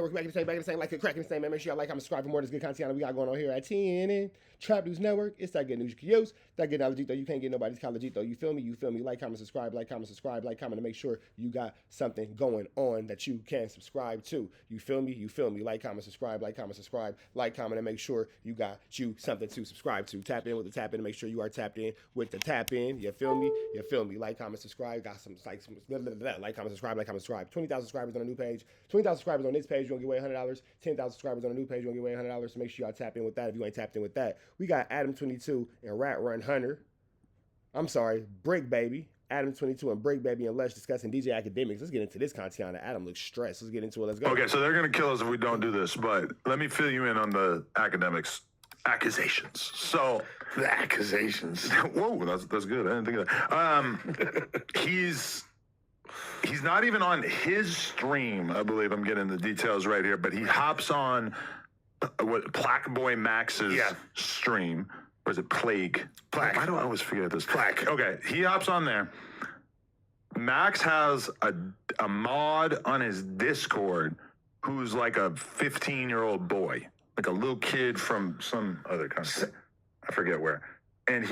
We're back in the same, like a crack in the same, man. Make sure y'all like, comment, subscribe for more of this good content we got going on here at TNN Trap News Network. It's that good news you can use. That good knowledge, though. You can't get nobody's college, though. You feel me? You feel me? Like, comment, subscribe, like, comment, subscribe, like, comment to make sure you got something going on that you can subscribe to. You feel me? You feel me? Like, comment, subscribe, like, comment, subscribe, like, comment, and make sure you got you something to subscribe to. Tap in with the tap in to make sure you are tapped in with the tap in. You feel me? You feel me? Like, comment, subscribe. Got some like, like, comment, subscribe, like, comment, subscribe. 20,000 subscribers on a new page. 20,000 subscribers on this page. You're gonna give away $100. 10,000 subscribers on a new page, you're gonna give away $100. So make sure y'all tap in with that. If you ain't tapped in with that, we got Adam22 and Rat Run Hunter. I'm sorry, Bricc Baby. Adam22 and Bricc Baby and Lush discussing DJ Akademiks. Let's get into this content. Adam looks stressed. Let's get into it. Let's go. Okay, so they're gonna kill us if we don't do this, but let me fill you in on the Akademiks accusations. So the accusations. Whoa, that's good. I didn't think of that. He's not even on his stream. I believe I'm getting the details right here, but he hops on what Plaque Boy Max's stream. Or is it Plague? Plaque. Why do I always forget this? Plaque. Okay, he hops on there. Max has a mod on his Discord who's like a 15-year-old boy, like a little kid from some other country. I forget where. And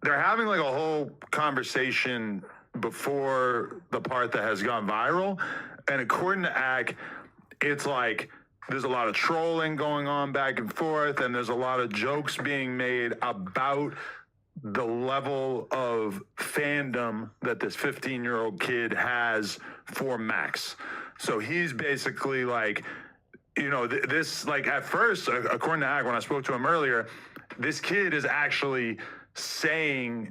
they're having like a whole conversation before the part that has gone viral. And according to ACK, it's like there's a lot of trolling going on back and forth, and there's a lot of jokes being made about the level of fandom that this 15-year-old kid has for Max. So he's basically like, you know, this, like at first, according to ACK, when I spoke to him earlier, this kid is actually saying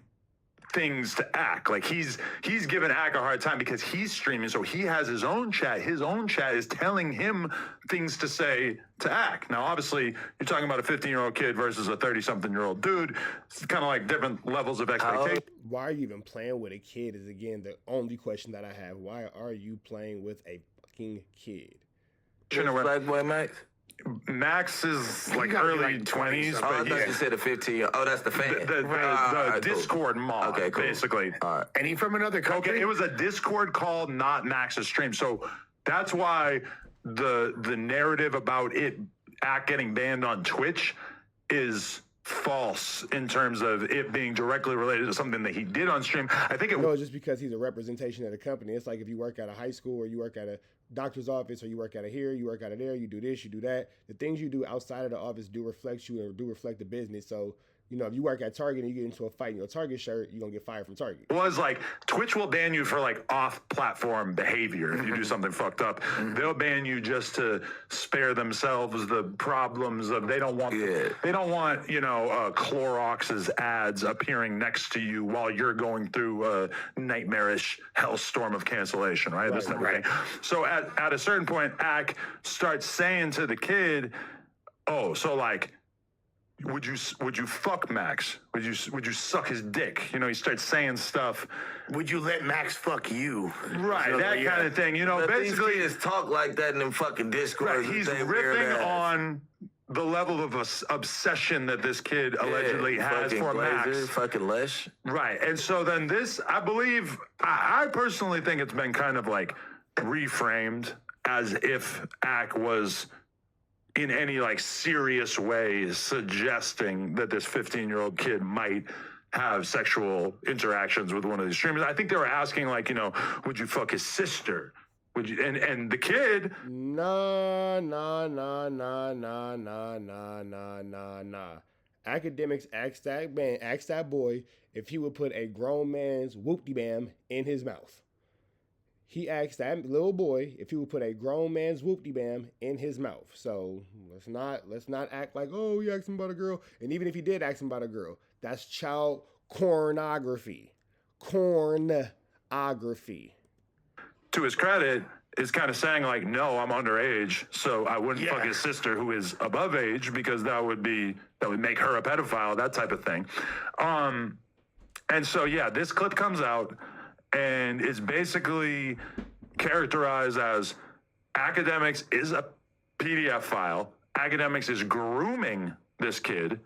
things to ACK. Like he's giving ACK a hard time because he's streaming, so he has his own chat. His own chat is telling him things to say to ACK. Now, obviously, you're talking about a 15-year-old kid versus a 30-something-year-old dude. It's kind of like different levels of expectation. Why are you even playing with a kid is, again, the only question that I have. Why are you playing with a fucking kid? Black Boy Max? Max is like early 20s. Oh, I thought you said a 15. Oh, that's the fan. The Discord mod, okay, cool. Basically. All right. And he from another country? Okay, it was a Discord call, not Max's stream. So that's why the narrative about it getting banned on Twitch is false in terms of it being directly related to something that he did on stream. I think it was just because he's a representation of the company. It's like if you work at a high school or you work at a doctor's office or you work out of here, you work out of there, you do this, you do that. The things you do outside of the office do reflect you and do reflect the business. So, you know, if you work at Target and you get into a fight in your Target shirt, you're going to get fired from Target. Was like, Twitch will ban you for like off-platform behavior if you do something fucked up. They'll ban you just to spare themselves the problems of they don't want, you know, Clorox's ads appearing next to you while you're going through a nightmarish hellstorm of cancellation, right? This type of thing. So at a certain point, ACK starts saying to the kid, oh, so like, would you fuck Max? Would you suck his dick? You know, he starts saying stuff. Would you let Max fuck you? Right, so, that kind of thing. You know, but basically, these kids talk like that in them fucking Discord. Right, he's riffing on the level of obsession that this kid allegedly has for Max. Fucking Lesh. Right, and so then this, I believe, I personally think it's been kind of like reframed as if ACK was in any like serious way suggesting that this 15-year-old kid might have sexual interactions with one of these streamers. I think they were asking like, you know, would you fuck his sister? Would you? And the kid, nah. Akademiks asked that boy if he would put a grown man's whoop-de-bam in his mouth. He asked that little boy if he would put a grown man's whoop-de-bam in his mouth. So let's not act like, oh, he asked him about a girl. And even if he did ask him about a girl, that's child pornography. Cornography. To his credit, is kind of saying like, no, I'm underage, so I wouldn't fuck his sister who is above age because that would make her a pedophile, that type of thing. And so yeah, this clip comes out. And it's basically characterized as Akademiks is a PDF file. Akademiks is grooming this kid,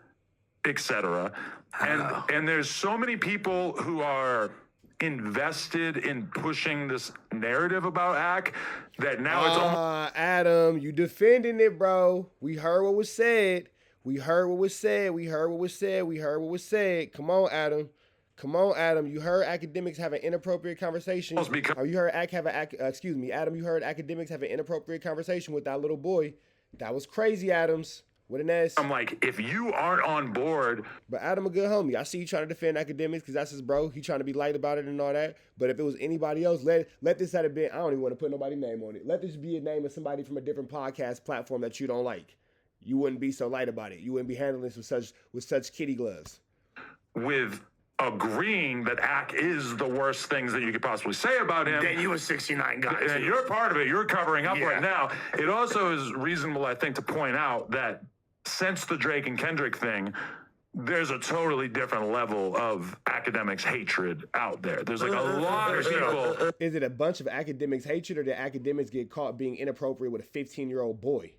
etc. And there's so many people who are invested in pushing this narrative about ACK that now it's almost Adam, you defending it, bro. We heard what was said. We heard what was said. We heard what was said. We heard what was said. Come on, Adam. Come on, Adam. You heard Akademiks have an inappropriate conversation. Or you heard Adam, you heard Akademiks have an inappropriate conversation with that little boy. That was crazy, Adams. With an S. I'm like, if you aren't on board. But Adam a good homie. I see you trying to defend Akademiks because that's his bro. He trying to be light about it and all that. But if it was anybody else, let this have been, I don't even want to put nobody's name on it. Let this be a name of somebody from a different podcast platform that you don't like. You wouldn't be so light about it. You wouldn't be handling this with such kitty gloves. With agreeing that ACK is the worst things that you could possibly say about him. Then you were 69 guys. And you're part of it. You're covering up right now. It also is reasonable, I think, to point out that since the Drake and Kendrick thing, there's a totally different level of Akademiks hatred out there. There's like a lot of people. Is it a bunch of Akademiks hatred, or did Akademiks get caught being inappropriate with a 15-year-old boy?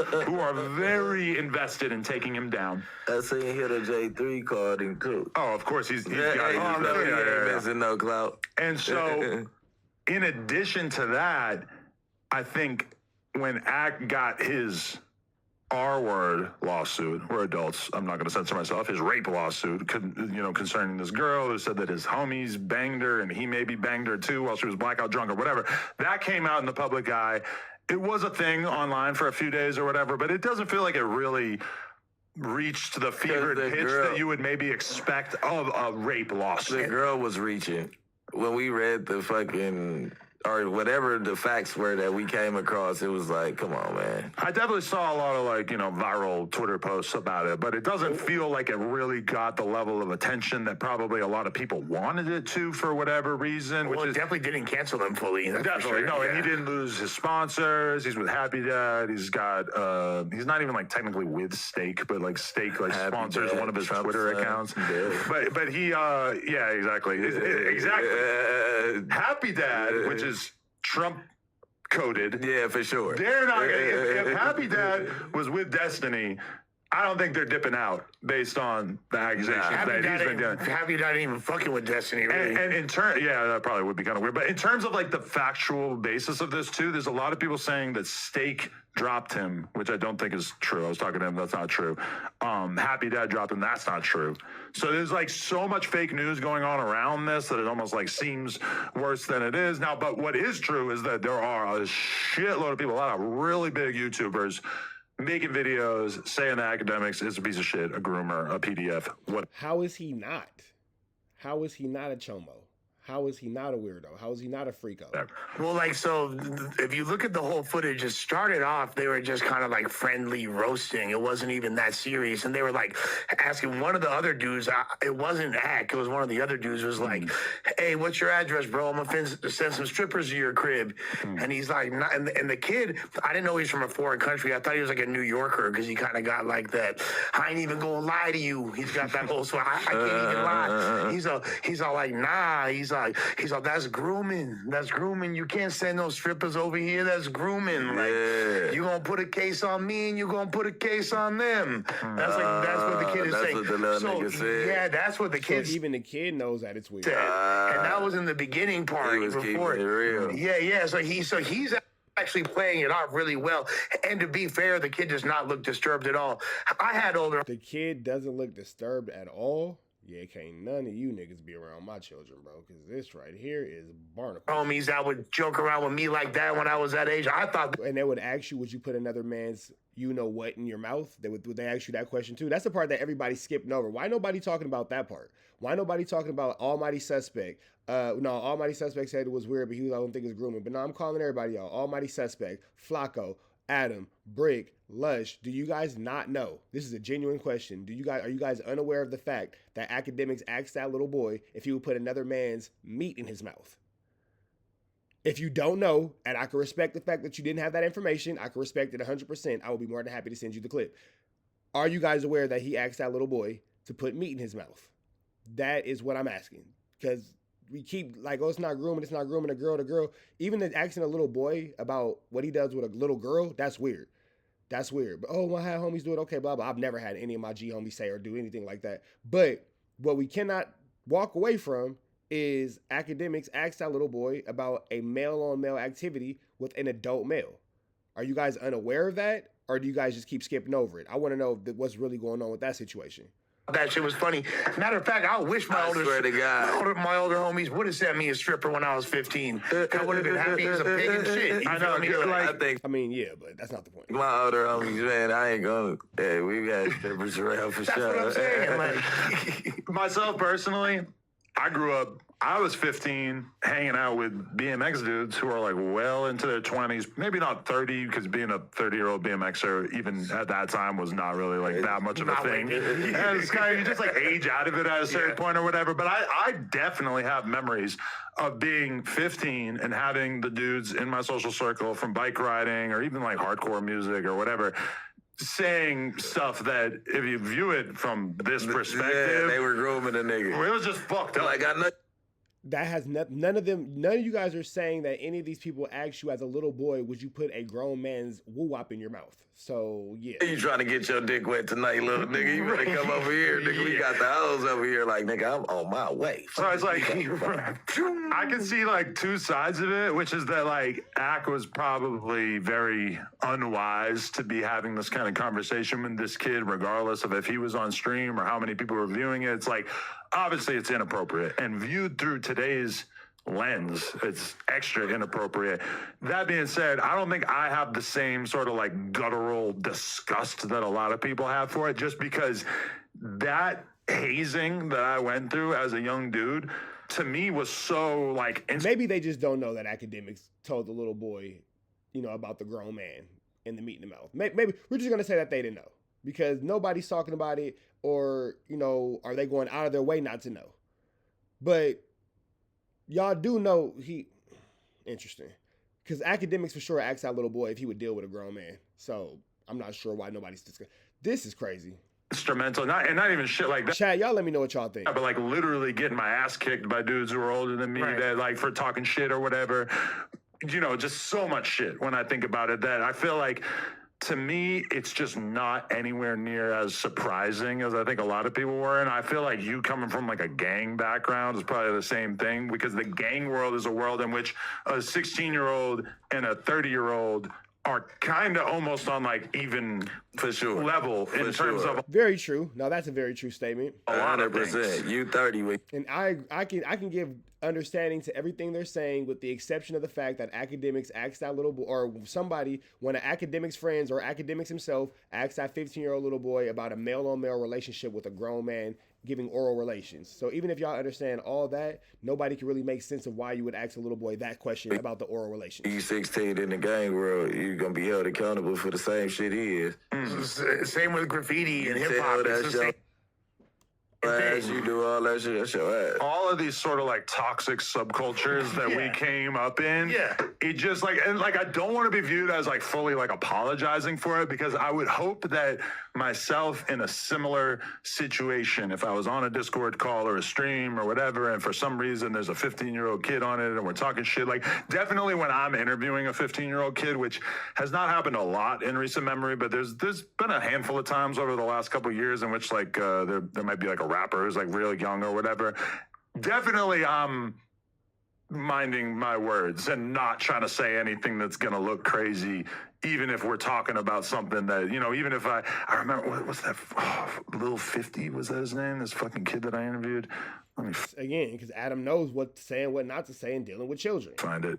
Who are very invested in taking him down. I seen hit a J3 card and cook. Oh, of course, he's got to use that. No clout. And so, in addition to that, I think when ACK got his R-word lawsuit, we're adults, I'm not going to censor myself, his rape lawsuit, concerning this girl who said that his homies banged her and he maybe banged her too while she was blackout drunk or whatever. That came out in the public eye. It was a thing online for a few days or whatever, but it doesn't feel like it really reached the fevered pitch that you would maybe expect of a rape lawsuit. The girl was reaching. When we read the fucking, or whatever the facts were that we came across, it was like, come on, man. I definitely saw a lot of viral Twitter posts about it, but it doesn't feel like it really got the level of attention that probably a lot of people wanted it to for whatever reason. Well, it definitely didn't cancel them fully. Definitely, sure. no, and he didn't lose his sponsors. He's with Happy Dad. He's got, he's not even technically with Stake, but Stake sponsors one of his Trump's Twitter accounts. But he, yeah, exactly. Exactly. Happy Dad, which is Trump coded. Yeah, for sure. They're not gonna, if Happy Dad was with Destiny, I don't think they're dipping out based on the accusations that he's been doing. Happy Dad ain't even fucking with Destiny, really. And in turn, yeah, that probably would be kind of weird. But in terms of the factual basis of this too, there's a lot of people saying that Stake dropped him, which I don't think is true. I was talking to him, that's not true. Happy Dad dropped him, that's not true. So there's so much fake news going on around this that it almost seems worse than it is. Now, but what is true is that there are a shitload of people, a lot of really big YouTubers making videos saying that Akademiks is a piece of shit, a groomer, a PDF. What? How is he not? How is he not a chomo? How is he not a weirdo? How is he not a freako? Well, so if you look at the whole footage, it started off, they were just kind of friendly roasting. It wasn't even that serious. And they were asking one of the other dudes, it wasn't ACK, it was one of the other dudes was hey, what's your address, bro? I'm going to send some strippers to your crib. And he's like, and the kid, I didn't know he was from a foreign country. I thought he was a New Yorker because he kind of got that, I ain't even going to lie to you. He's got that whole, so I can't even lie. He's all nah, he's like, that's grooming. That's grooming. You can't send no strippers over here. That's grooming. You gonna put a case on me and you gonna put a case on them. That's what the kid is saying. That's what the little nigga said. Yeah, that's what the kid. So even the kid knows that it's weird. And that was in the beginning part. He was before keeping it real. Yeah. So he's actually playing it off really well. And to be fair, the kid does not look disturbed at all. I had older. The kid doesn't look disturbed at all. Yeah, can't none of you niggas be around my children, bro, because this right here is barnacle. Homies that would joke around with me like that when I was that age. I thought. And they would ask you, would you put another man's you-know-what in your mouth? Would they ask you that question, too? That's the part that everybody's skipping over. Why nobody talking about that part? Why nobody talking about Almighty Suspect? No, Almighty Suspect said it was weird, but I don't think it's grooming. But no, I'm calling everybody out. Almighty Suspect, FLAKKO, Adam, Bricc, Lush, do you guys not know? This is a genuine question. Are you guys unaware of the fact that Akademiks asked that little boy if he would put another man's meat in his mouth? If you don't know, and I can respect the fact that you didn't have that information, I can respect it 100%. I will be more than happy to send you the clip. Are you guys aware that he asked that little boy to put meat in his mouth? That is what I'm asking. Because we keep it's not grooming a girl to girl. Even asking a little boy about what he does with a little girl, that's weird. That's weird. But, I had homies do it. Okay, blah, blah. I've never had any of my G homies say or do anything like that. But what we cannot walk away from is Akademiks asked that little boy about a male-on-male activity with an adult male. Are you guys unaware of that, or do you guys just keep skipping over it? I want to know what's really going on with that situation. That shit was funny. Matter of fact, I wish my older homies would have sent me a stripper when I was 15. I would have been happy as a pig and shit. I know. I mean, yeah, but that's not the point. My older homies, man, I ain't gonna. Yeah, we got strippers around for That's sure. what I'm saying. Like, Myself personally, I grew up, I was 15 hanging out with BMX dudes who are like well into their 20s, maybe not 30, because being a 30-year-old BMXer even at that time was not really like that much of a thing. And it's kind of, you just like age out of it at a certain point or whatever. But I definitely have memories of being 15 and having the dudes in my social circle from bike riding or even like hardcore music or whatever saying stuff that if you view it from this perspective, they were grooming a nigga. it was just fucked up. Like, I know. That has none of you guys are saying that any of these people asked you as a little boy, would you put a grown man's woo-wop in your mouth? So, yeah. You trying to get your dick wet tonight, little nigga. You better come over here, nigga. We got the hoes over here like, nigga, I'm on my way. So it's like, I can see like two sides of it, which is that like Ak was probably very unwise to be having this kind of conversation with this kid, regardless of if he was on stream or how many people were viewing it. It's like, obviously it's inappropriate, and viewed through today's lens, it's extra inappropriate. That being said, I don't think I have the same sort of like guttural disgust that a lot of people have for it, just because that hazing that I went through as a young dude, to me, was so like... Maybe they just don't know that Akademiks told the little boy, about the grown man in the meat in the mouth. Maybe we're just going to say that they didn't know, because nobody's talking about it, or, are they going out of their way not to know? But y'all do know interesting. Because Akademiks for sure asked that little boy if he would deal with a grown man. So I'm not sure why nobody's discussing. This is crazy. Instrumental, not even shit like that. Chat, y'all let me know what y'all think. But like literally getting my ass kicked by dudes who are older than me, that like for talking shit or whatever. Just so much shit when I think about it, that I feel like, to me, it's just not anywhere near as surprising as I think a lot of people were. And I feel like you coming from like a gang background is probably the same thing, because the gang world is a world in which a 16-year-old and a 30-year-old are kind of almost on like even level in terms of... Very true. No, that's a very true statement. 100%. You 30. And I can give understanding to everything they're saying, with the exception of the fact that Akademiks asked that little boy, or somebody, one of Akademiks' friends or Akademiks himself, asked that 15-year-old little boy about a male-on-male relationship with a grown man giving oral relations. So even if y'all understand all that, nobody can really make sense of why you would ask a little boy that question about the oral relations. You 16 in the gang world, you're going to be held accountable for the same shit he is. Same with graffiti and hip-hop. As you do all that shit, that's your ass. All of these sort of like toxic subcultures that we came up in, it just like, and like I don't want to be viewed as like fully like apologizing for it, because I would hope that myself in a similar situation, if I was on a Discord call or a stream or whatever, and for some reason there's a 15-year-old kid on it and we're talking shit, like definitely when I'm interviewing a 15-year-old kid, which has not happened a lot in recent memory, but there's been a handful of times over the last couple of years in which like there might be like a rapper who's like really young or whatever. Definitely I'm minding my words and not trying to say anything that's gonna look crazy, even if we're talking about something that, even if I remember, what's that, Lil 50, was that his name, this fucking kid that I interviewed? Again, because Adam knows what to say and what not to say in dealing with children. Find it.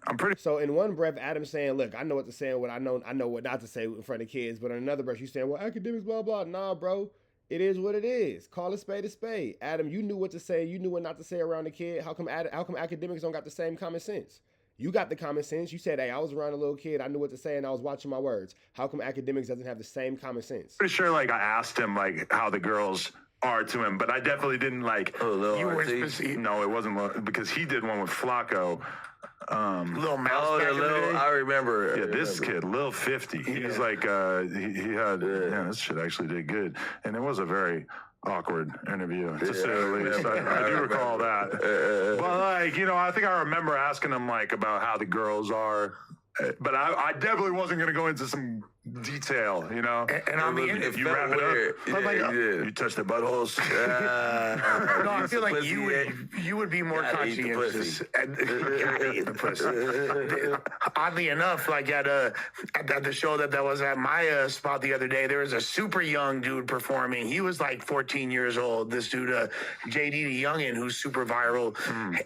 I'm pretty... So in one breath, Adam's saying, look, I know what to say and what I know what not to say in front of kids, but in another breath, you're saying, well, Akademiks, blah, blah. Nah, bro. It is what it is. Call a spade a spade. Adam, you knew what to say. You knew what not to say around the kid. How come Akademiks don't got the same common sense? You got the common sense. You said, hey, I was around a little kid. I knew what to say and I was watching my words. How come Akademiks doesn't have the same common sense? Pretty sure like I asked him like how the girls are to him, but I definitely didn't like... You weren't specific. No, it wasn't, because he did one with FLAKKO. Little Mouse back in the day. I remember. Yeah, this kid, Lil 50. He's like, he had, this shit actually did good. And it was a very awkward interview, to say the least. I do recall that. But like, I think I remember asking him like about how the girls are. But I definitely wasn't going to go into some detail, you know. And on the end, if you wrap it up, you touch the buttholes. no, I feel like you would be more conscientious. Gotta eat the pussy. Oddly enough, like at the show that was at my spot the other day, there was a super young dude performing. He was like 14 years old. This dude, JD the Youngin, who's super viral,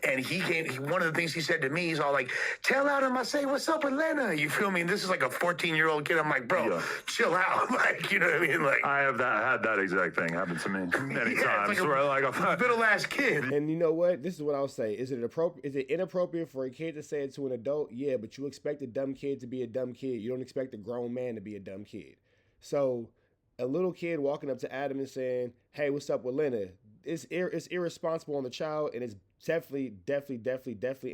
and he came. One of the things he said to me, he's all like, "Tell Adam I say what's up with Lena." You feel me? And this is like a 14-year-old kid. I'm like, bro, chill out. Like, you know what I mean? Like, I had that exact thing happen to me many times. Like where like a middle-ass kid. And you know what? This is what I'll say. Is it inappropriate for a kid to say it to an adult? Yeah, but you expect a dumb kid to be a dumb kid. You don't expect a grown man to be a dumb kid. So a little kid walking up to Adam and saying, "Hey, what's up with Lena?" It's irresponsible on the child, and it's definitely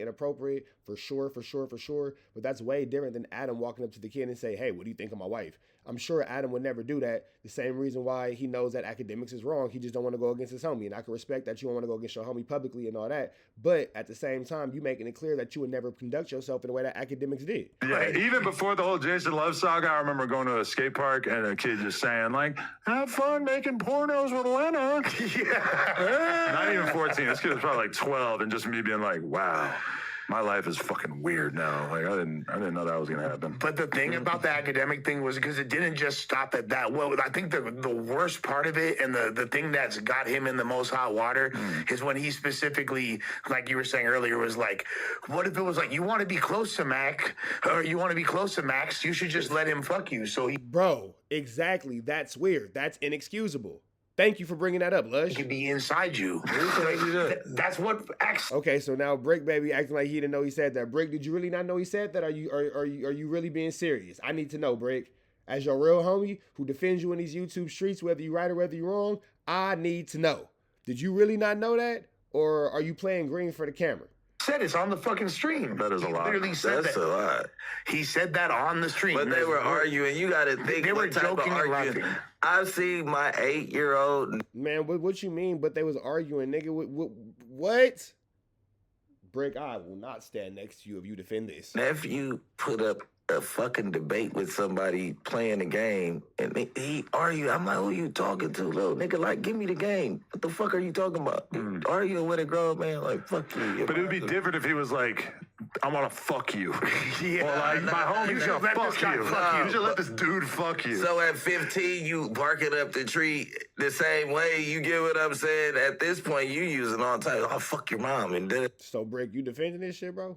inappropriate for sure. But that's way different than Adam walking up to the kid and say, "Hey, what do you think of my wife?" I'm sure Adam would never do that. The same reason why he knows that Akademiks is wrong. He just don't want to go against his homie. And I can respect that you don't want to go against your homie publicly and all that. But at the same time, you making it clear that you would never conduct yourself in the way that Akademiks did. Yeah, even before the whole Jason Love saga, I remember going to a skate park and a kid just saying, like, "Have fun making pornos with Lena." Yeah. Not even 14. This kid was probably like 12, and just me being like, wow. My life is fucking weird now. Like, I didn't know that was gonna happen. But the thing about the academic thing was because it didn't just stop at that. Well, I think the worst part of it and the thing that's got him in the most hot water is when he specifically, like you were saying earlier, was like, what if it was like, you want to be close to Mac, or you want to be close to Max, you should just let him fuck you. So he... Bro, exactly. That's weird. That's inexcusable. Thank you for bringing that up, Lush. It could be inside you. That's what acts. Okay, so now Bricc baby acting like he didn't know he said that. Bricc, did you really not know he said that? Are you really being serious? I need to know, Bricc. As your real homie who defends you in these YouTube streets, whether you're right or whether you're wrong, I need to know. Did you really not know that? Or are you playing green for the camera? Said it's on the fucking stream. That is a lot. Literally said That's a lot. He said that on the stream. But they were arguing. You got to think. They were what type of joking and arguing. laughing. I've seen my 8-year-old. Man, what you mean? But they was arguing, nigga. What? Bricc, I will not stand next to you if you defend this. Nephew put up a fucking debate with somebody playing the game, and he argued. I'm like, who you talking to, little nigga? Like, give me the game. What the fuck are you talking about? Arguing with a grown man? Like, fuck you. But it would be different if he was like, "I want to fuck you." Yeah. Or like, my homie's gonna fuck you. You should let this dude fuck you. So at 15, you barking up the tree the same way. You get what I'm saying? At this point, you using all the time. "Oh, fuck your mom," and then. So Bricc, you defending this shit, bro?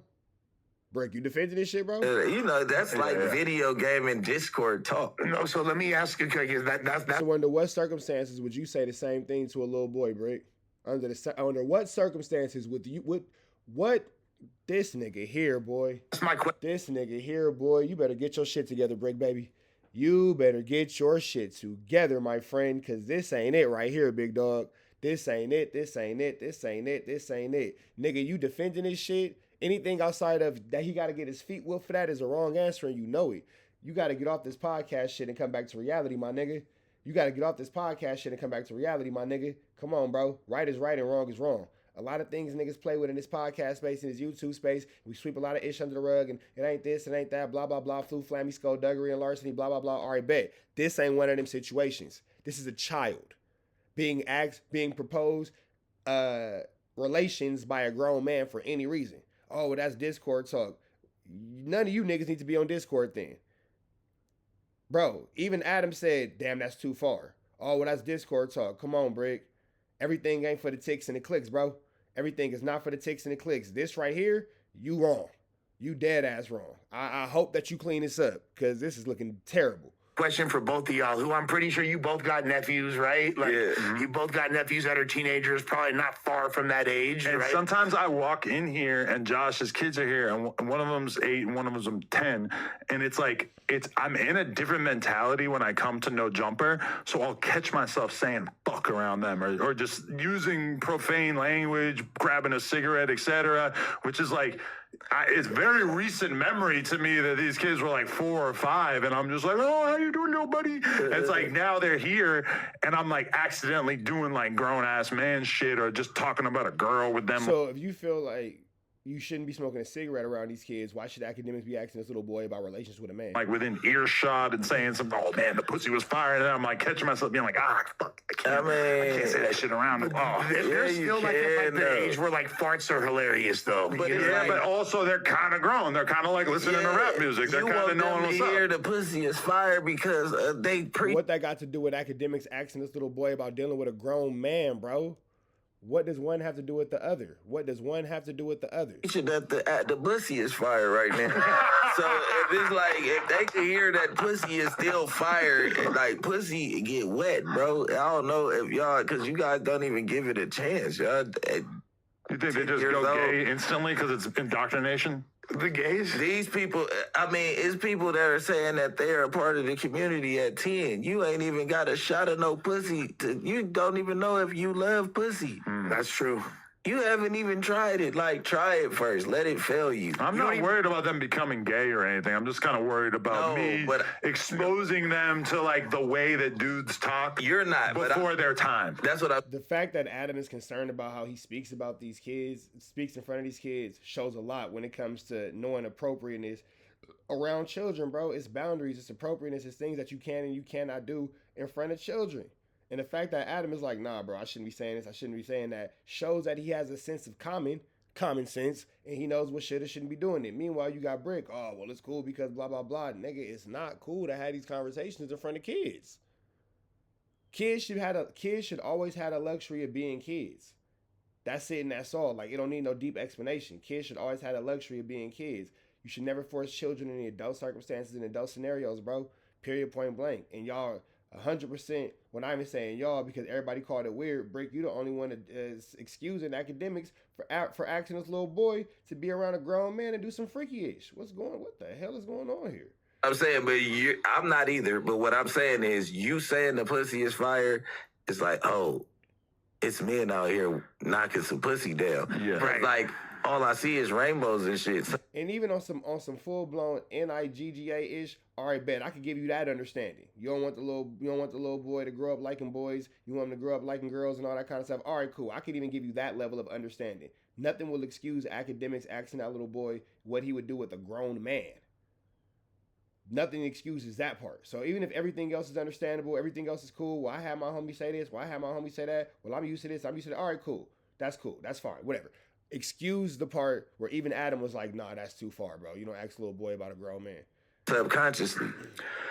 Bricc, you defending this shit, bro? You know, that's like video game and Discord talk. No, so let me ask you, because that's So under what circumstances would you say the same thing to a little boy, Bricc? Under what circumstances would what this nigga here, boy? That's my question. This nigga here, boy. You better get your shit together, Bricc baby. You better get your shit together, my friend, because this ain't it right here, big dog. This ain't it. This ain't it. This ain't it. This ain't it. Nigga, you defending this shit? Anything outside of that he got to get his feet whooped for that is a wrong answer, and you know it. You got to get off this podcast shit and come back to reality, my nigga. You got to get off this podcast shit and come back to reality, my nigga. Come on, bro. Right is right and wrong is wrong. A lot of things niggas play with in this podcast space, in this YouTube space. We sweep a lot of ish under the rug, and it ain't this, it ain't that, blah, blah, blah, flu, flammy, skullduggery, and larceny, blah, blah, blah. All right, bet. This ain't one of them situations. This is a child being proposed relations by a grown man for any reason. Oh, well, that's Discord talk. None of you niggas need to be on Discord then. Bro, even Adam said, damn, that's too far. Oh, well, that's Discord talk. Come on, Bricc. Everything ain't for the ticks and the clicks, bro. Everything is not for the ticks and the clicks. This right here, you wrong. You dead ass wrong. I hope that you clean this up, because this is looking terrible. Question for both of y'all, who I'm pretty sure you both got nephews, right? Like, you both got nephews that are teenagers, probably not far from that age, and right? Sometimes I walk in here and Josh's kids are here, and one of them's 8 and one of them's 10, and it's like, I'm in a different mentality when I come to No Jumper, so I'll catch myself saying fuck around them, or just using profane language, grabbing a cigarette, etc., which is like, it's very recent memory to me that these kids were like 4 or 5, and I'm just like, oh, how you doing, little buddy? And it's like, now they're here, and I'm like accidentally doing like grown ass man shit, or just talking about a girl with them. So if you feel like you shouldn't be smoking a cigarette around these kids. Why should Akademiks be asking this little boy about relations with a man? Like within earshot and saying something, oh man, the pussy was fired. And I'm like catching myself being like, fuck, I can't say that shit around. They're still like at the age where like farts are hilarious though. But but also they're kind of grown. They're kind of like listening to rap music. They're kind of knowing what's up. Hear the pussy is fire because they What that got to do with Akademiks asking this little boy about dealing with a grown man, bro? What does one have to do with the other? What does one have to do with the other? That the pussy is fire right now. So if it's like, if they can hear that pussy is still fire, and like pussy get wet, bro. I don't know if y'all, because you guys don't even give it a chance, y'all. You think they just go gay instantly because it's indoctrination? The gays? These people, I mean, it's people that are saying that they're a part of the community at 10. You ain't even got a shot of no pussy. You don't even know if you love pussy. That's true. You haven't even tried it. Like, try it first. Let it fail you. I'm not worried about them becoming gay or anything. I'm just kind of worried about exposing them to like the way that dudes talk. You're not before their time. That's what I. The fact that Adam is concerned about how he speaks about these kids, speaks in front of these kids, shows a lot when it comes to knowing appropriateness around children, bro. It's boundaries, it's appropriateness, it's things that you can and you cannot do in front of children. And the fact that Adam is like, nah, bro, I shouldn't be saying this, I shouldn't be saying that, shows that he has a sense of common sense, and he knows what should or shouldn't be doing it. Meanwhile, you got Bricc, oh, well, it's cool because blah, blah, blah. Nigga, it's not cool to have these conversations in front of kids. Kids should always have the luxury of being kids. That's it and that's all. Like, it don't need no deep explanation. Kids should always have the luxury of being kids. You should never force children in adult circumstances and adult scenarios, bro. Period, point blank. And y'all 100%, when I'm even saying y'all because everybody called it weird, Bricc, you the only one that is excusing Akademiks for asking this little boy to be around a grown man and do some freaky-ish. What the hell is going on here? I'm saying, but I'm not either. But what I'm saying is, you saying the pussy is fire, it's like, oh, it's men out here knocking some pussy down. Yeah. Right. Like, all I see is rainbows and shit. And even on some full blown NIGGA ish, all right, bet I could give you that understanding. You don't want the little boy to grow up liking boys. You want him to grow up liking girls and all that kind of stuff. All right, cool. I could even give you that level of understanding. Nothing will excuse Akademiks asking that little boy what he would do with a grown man. Nothing excuses that part. So even if everything else is understandable, everything else is cool. Well, I had my homie say this. Well, I had my homie say that. Well, I'm used to this. I'm used to that. All right, cool. That's cool. That's fine. Whatever. Excuse the part where even Adam was like, nah, that's too far, bro. You don't ask a little boy about a grown man. Subconsciously.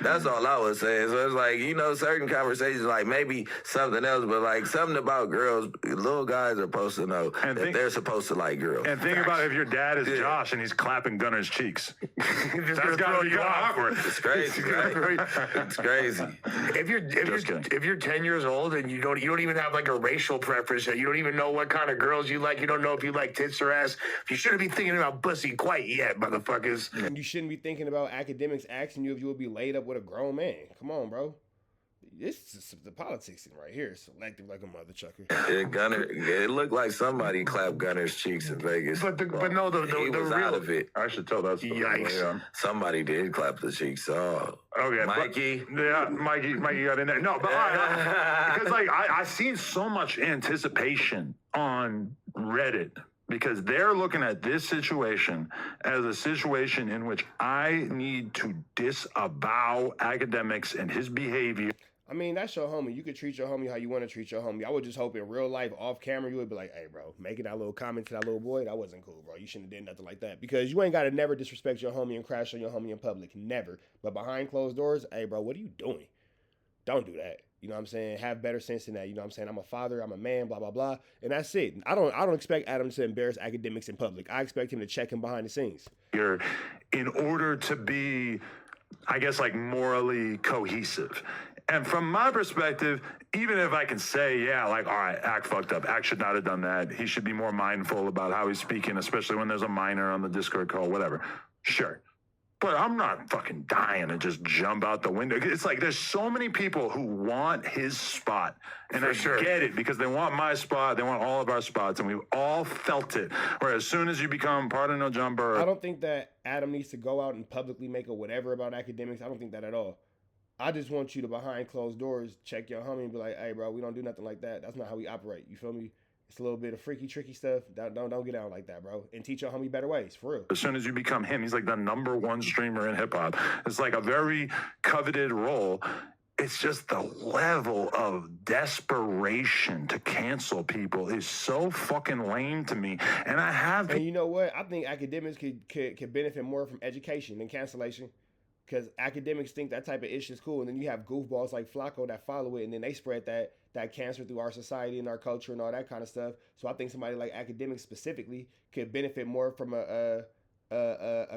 That's all I was saying. So it's like, certain conversations, like maybe something else, but like something about girls, little guys are supposed to know that they're supposed to like girls. And think about if your dad is Josh and he's clapping Gunner's cheeks. That's got to be awkward. It's crazy, right? It's crazy. If you're 10 years old and you don't even have like a racial preference, you don't even know what kind of girls you like, you don't know if you like tits or ass, you shouldn't be thinking about pussy quite yet, motherfuckers. And you shouldn't be thinking about Akademiks asking you if you would be laid up with a grown man. Come on, bro. This is the politics right here. Selective like a mother chucker. Yeah, Gunner. It looked like somebody clapped Gunner's cheeks in Vegas. But no, the was real out of it. I should tell that story. Yikes. Somebody did clap the cheeks. Oh, okay, Mikey. Mikey got in there. No, but because like I seen so much anticipation on Reddit. Because they're looking at this situation as a situation in which I need to disavow Akademiks and his behavior. I mean, that's your homie. You could treat your homie how you want to treat your homie. I would just hope in real life, off camera, you would be like, hey, bro, making that little comment to that little boy, that wasn't cool, bro. You shouldn't have did nothing like that. Because you ain't got to never disrespect your homie and crash on your homie in public. Never. But behind closed doors, hey, bro, what are you doing? Don't do that. You know what I'm saying? Have better sense than that. You know what I'm saying? I'm a father, I'm a man, blah, blah, blah. And that's it. I don't expect Adam to embarrass Akademiks in public. I expect him to check him behind the scenes. In order to be, I guess, like morally cohesive. And from my perspective, even if I can say, yeah, like, all right, Ak fucked up. Ak should not have done that. He should be more mindful about how he's speaking, especially when there's a minor on the Discord call, whatever. Sure. But I'm not fucking dying to just jump out the window. It's like there's so many people who want his spot. And I get it because they want my spot. They want all of our spots. And we've all felt it. Where as soon as you become part of No Jumper. I don't think that Adam needs to go out and publicly make a whatever about Akademiks. I don't think that at all. I just want you to, behind closed doors, check your homie and be like, hey, bro, we don't do nothing like that. That's not how we operate. You feel me? It's a little bit of freaky, tricky stuff. Don't get out like that, bro. And teach your homie better ways, for real. As soon as you become him, he's like the #1 streamer in hip hop. It's like a very coveted role. It's just the level of desperation to cancel people is so fucking lame to me. And I have. And you know what? I think academics could benefit more from education than cancellation. Because academics think that type of issue is cool, and then you have goofballs like FLAKKO that follow it, and then they spread that cancer through our society and our culture and all that kind of stuff. So I think somebody like academics specifically could benefit more from a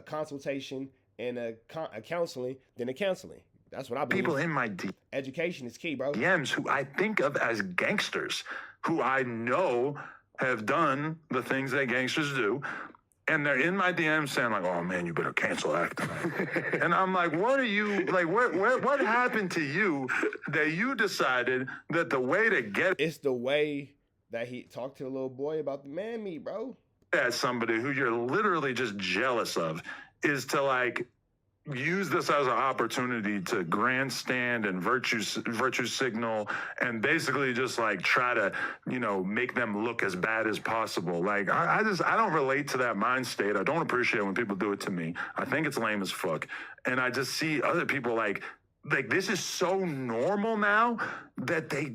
consultation and a counseling than a counseling. That's what I believe. People in my education is key, bro. DMs who I think of as gangsters, who I know have done the things that gangsters do. And they're in my DMs saying like, "Oh man, you better cancel act." And I'm like, "What are you like? What happened to you that you decided that the way to get it's the way that he talked to the little boy about the man meat, bro?" As somebody who you're literally just jealous of is to like use this as an opportunity to grandstand and virtue signal and basically just like try to, you know, make them look as bad as possible. Like I don't relate to that mind state. I don't appreciate when people do it to me. I think it's lame as fuck. And I just see other people like this is so normal now that they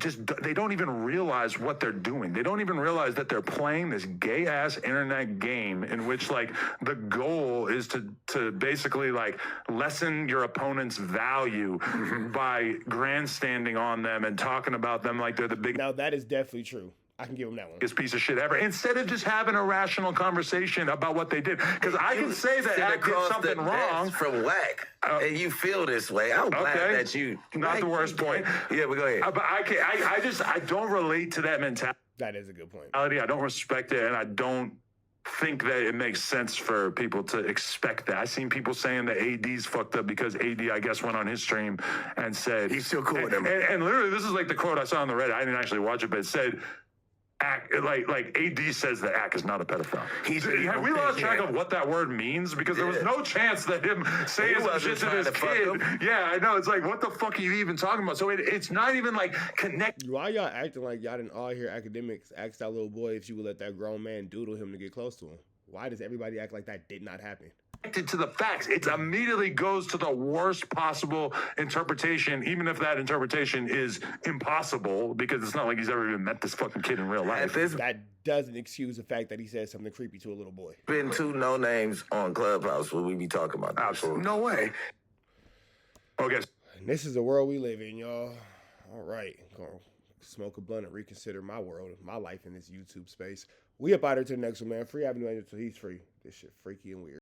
don't even realize what they're doing. They don't even realize that they're playing this gay ass internet game in which like the goal is to basically like lessen your opponent's value by grandstanding on them and talking about them like they're the biggest. Now that is definitely true. I can give him that one. Piece of shit ever. Instead of just having a rational conversation about what they did, because I can say that I did something wrong from WACK, and you feel this way. I'm glad that you. Not the worst point. Yeah, but go ahead. But I don't relate to that mentality. That is a good point. I don't respect it, and I don't think that it makes sense for people to expect that. I've seen people saying that AD's fucked up because AD, I guess, went on his stream and said he's still cool with him. And literally, this is like the quote I saw on the Reddit. I didn't actually watch it, but it said. Like AD says that ACK is not a pedophile. Have we lost track of what that word means? Because there was no chance that him saying some shit to this kid. Yeah, I know. It's like, what the fuck are you even talking about? So it's not even like connect. Why y'all acting like y'all didn't all hear academics ask that little boy if you would let that grown man doodle him to get close to him? Why does everybody act like that did not happen? To the facts, it immediately goes to the worst possible interpretation, even if that interpretation is impossible, because it's not like he's ever even met this fucking kid in real life. That doesn't excuse the fact that he said something creepy to a little boy. Been 2 no names on Clubhouse where we be talking about that. Absolutely. No way. Okay. And this is the world we live in, y'all. All right. Gonna smoke a blunt and reconsider my world, my life in this YouTube space. We up out here to the next one, man. Free Avenue Angel till he's free. This shit freaky and weird.